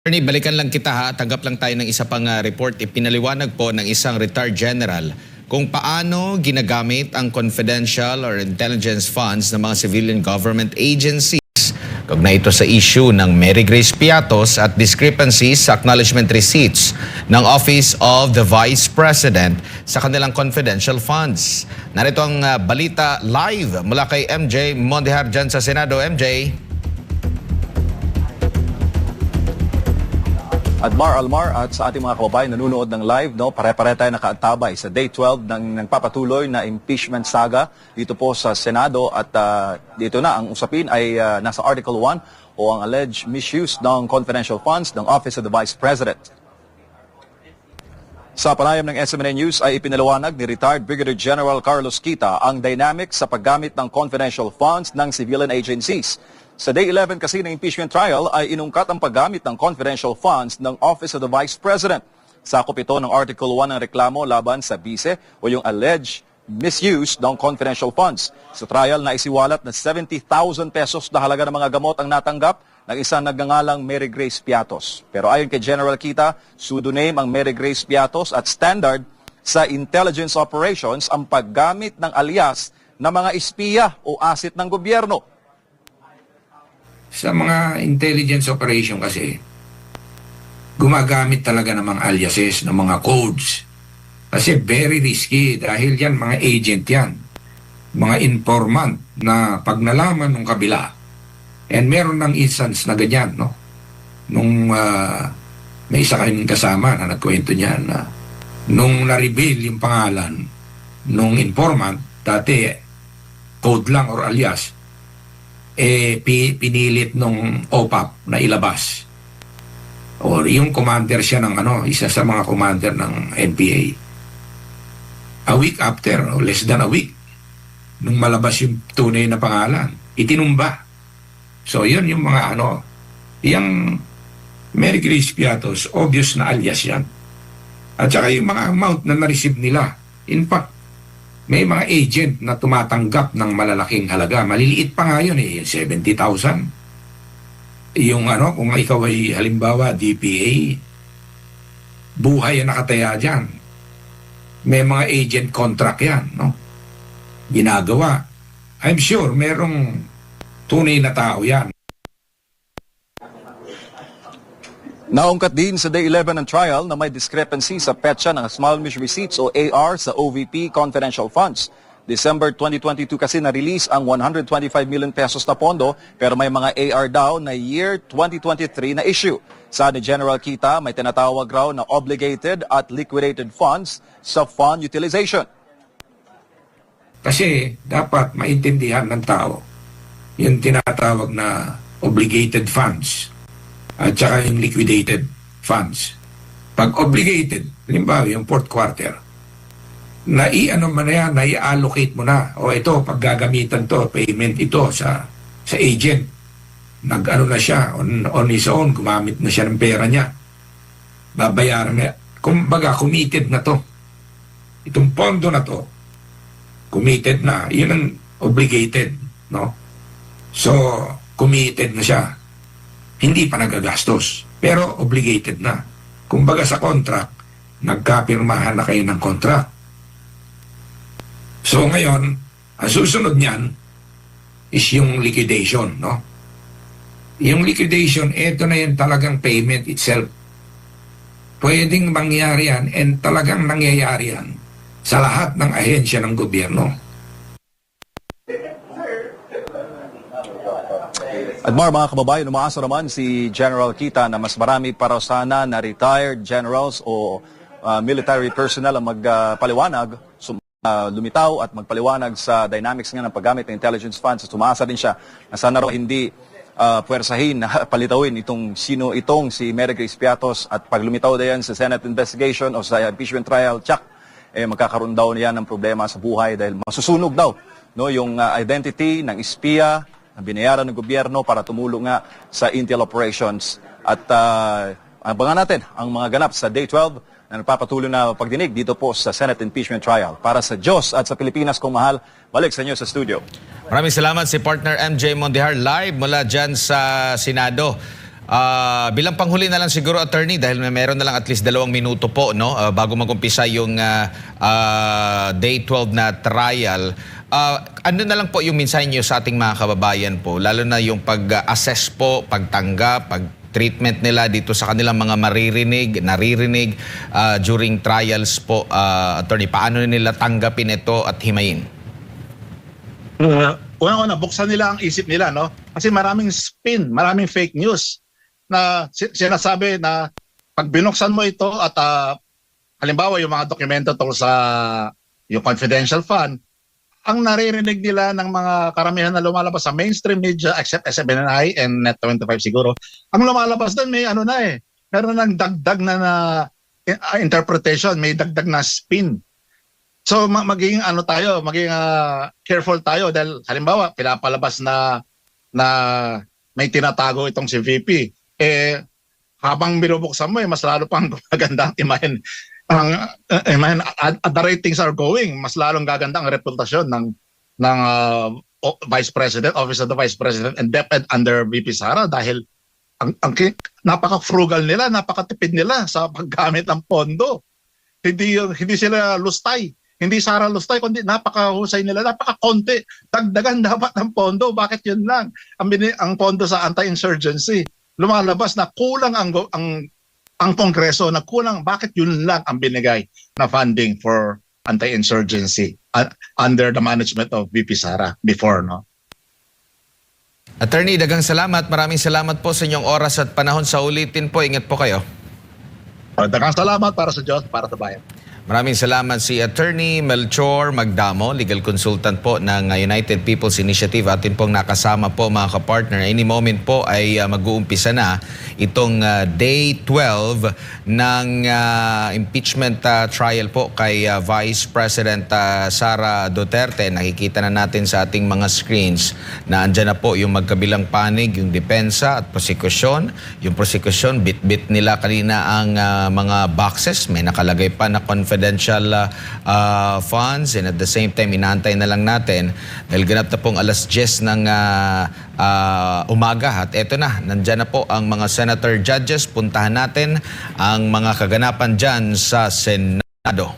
Attorney, balikan lang kita ha. Tanggap lang tayo ng isa pang report. Ipinaliwanag po ng isang retired general kung paano ginagamit ang confidential or intelligence funds ng mga civilian government agencies. Kaugnay ito sa issue ng Mary Grace Piatos at discrepancies sa acknowledgement receipts ng Office of the Vice President sa kanilang confidential funds. Narito ang balita live mula kay MJ Mondihar dyan sa Senado. MJ. Almar at sa ating mga kababayan nanonood ng live, pare-pare tayo nakaantabay sa Day 12 ng nagpapatuloy na impeachment saga dito po sa Senado at dito na ang usapin ay nasa Article 1 o ang alleged misuse ng confidential funds ng Office of the Vice President. Sa panayam ng SMNA News ay ipinaliwanag ni retired Brigadier General Carlos Kita ang dynamics sa paggamit ng confidential funds ng civilian agencies. Sa Day 11 kasi ng impeachment trial ay inungkat ang paggamit ng confidential funds ng Office of the Vice President. Sakop ito ng Article 1 ng reklamo laban sa bise o yung alleged misuse ng confidential funds. Sa trial na isiwalat na 70,000 pesos na halaga ng mga gamot ang natanggap ng isang nagngangalang Mary Grace Piatos. Pero ayon kay General Kita, pseudonym ang Mary Grace Piatos at standard sa intelligence operations ang paggamit ng alias na mga espiya o asset ng gobyerno. Sa mga intelligence operation kasi, gumagamit talaga ng mga aliases, ng mga codes. Kasi very risky dahil yan, mga agent yan. Mga informant na pag nalaman ng kabila, and meron ng instance na ganyan, no? Nung may isa kayong kasama na nagkwento niyan na nung na-reveal yung pangalan nung informant, dati code lang or alias, pinilit nung OPAP na ilabas. O yung commander siya ng isa sa mga commander ng NPA. A week after, o less than a week, nung malabas yung tunay na pangalan, itinumba. So yun yung mga yung Mary Grace Piatos, obvious na alias yan. At saka yung mga amount na na-receive nila. In fact, may mga agent na tumatanggap ng malalaking halaga. Maliliit pa nga yun 70,000. Yung kung ikaw ay halimbawa DPA, buhay ang nakataya dyan. May mga agent contract yan, no? Ginagawa. I'm sure merong tunay na tao yan. Naungkat din sa Day 11 ng trial na may discrepancy sa petsa ng small mish receipts o AR sa OVP confidential funds. December 2022 kasi na-release ang 125 million pesos na pondo pero may mga AR daw na year 2023 na issue. Sa ni General Kita, may tinatawag raw na obligated at liquidated funds sa fund utilization. Kasi dapat maintindihan ng tao yung tinatawag na obligated funds at saka yung liquidated funds. Pag obligated, halimbawa yung fourth quarter, nai-allocate mo na. O ito, pag gagamitan to, payment ito sa agent. Na siya, on his own, gumamit na siya ng pera niya. Babayaran niya. Kumbaga, committed na to. Itong pondo na to, committed na. Yun ang obligated, no? So, committed na siya. Hindi pa nagagastos, pero obligated na. Kumbaga sa contract, nagkapirmahan na kayo ng contract. So ngayon, ang susunod niyan is yung liquidation, no? Yung liquidation, ito na yung talagang payment itself. Pwedeng mangyari yan and talagang nangyayari yan sa lahat ng ahensya ng gobyerno. At mga kababayan, umaasa naman si General Kita na mas marami para sana na retired generals o military personnel ang magpaliwanag, lumitaw at magpaliwanag sa dynamics nga ng paggamit ng intelligence funds. At umasa din siya na sana raw hindi puwersahin, palitawin sino itong si Mary Grace Piatos at pag lumitaw na yan sa Senate investigation o sa impeachment trial, magkakaroon daw niya ng problema sa buhay dahil masusunog daw yung identity ng espiya na binayaran ng gobyerno para tumulong nga sa intel operations. At abangan natin ang mga ganap sa Day 12 na nagpapatuloy na pagdinig dito po sa Senate impeachment trial. Para sa Diyos at sa Pilipinas kung mahal, balik sa inyo sa studio. Maraming salamat si partner MJ Mondihar live mula dyan sa Senado. Bilang panghuli na lang siguro, attorney, dahil meron na lang at least 2 minuto po, no, bago mag-umpisa yung day 12 na trial. Ano na lang po yung mensahe niyo sa ating mga kababayan po, lalo na yung pag-assess po, pagtanggap, pag-treatment nila dito sa kanilang mga naririnig during trials po, attorney, paano nila tanggapin ito at himayin? Una-una, buksan nila ang isip nila, no? Kasi maraming spin, maraming fake news na sinasabi na pag binuksan mo ito at halimbawa yung mga dokumento tungkol sa yung confidential fund, ang naririnig nila ng mga karamihan na lumalabas sa mainstream media except SMNI and Net25 siguro, ang lumalabas doon may ano na meron ng dagdag na interpretation, may dagdag na spin. So maging ano tayo, maging careful tayo dahil halimbawa pinapalabas na may tinatago itong si VP. Habang binubuksan mo mas lalo pang gumaganda ang imahen. The ratings are going, mas lalong gaganda ang reputasyon ng Vice President, Office of the Vice President and DepEd under VP Sara dahil ang napaka-frugal nila, napakatipid nila sa paggamit ng pondo. Hindi sila lustay. Hindi Sara lustay, kundi napakahusay nila, napakakonti. Dagdagan dapat ng pondo. Bakit yun lang? Ang pondo sa anti-insurgency, lumalabas na kulang ang Kongreso, na kulang. Bakit yun lang ang binigay na funding for anti-insurgency under the management of VP Sara before, no? Attorney, dagang salamat. Maraming salamat po sa inyong oras at panahon. Sa ulitin po, ingat po kayo. Dagang salamat para sa Diyos, para sa bayan. Maraming salamat si Attorney Melchor Magdamo, legal consultant po ng United People's Initiative. Atin pong nakasama po mga kapartner. Any moment po ay mag-uumpisa na itong day 12 ng impeachment trial po kay Vice President Sara Duterte. Nakikita na natin sa ating mga screens na andyan na po yung magkabilang panig, yung depensa at prosekusyon. Yung prosekusyon, bit-bit nila kanina ang mga boxes. May nakalagay pa na confidential funds, and at the same time inaantay na lang natin dahil ganap na pong 10:00 ng umaga at eto na, nandyan na po ang mga senator judges. Puntahan natin ang mga kaganapan dyan sa Senado.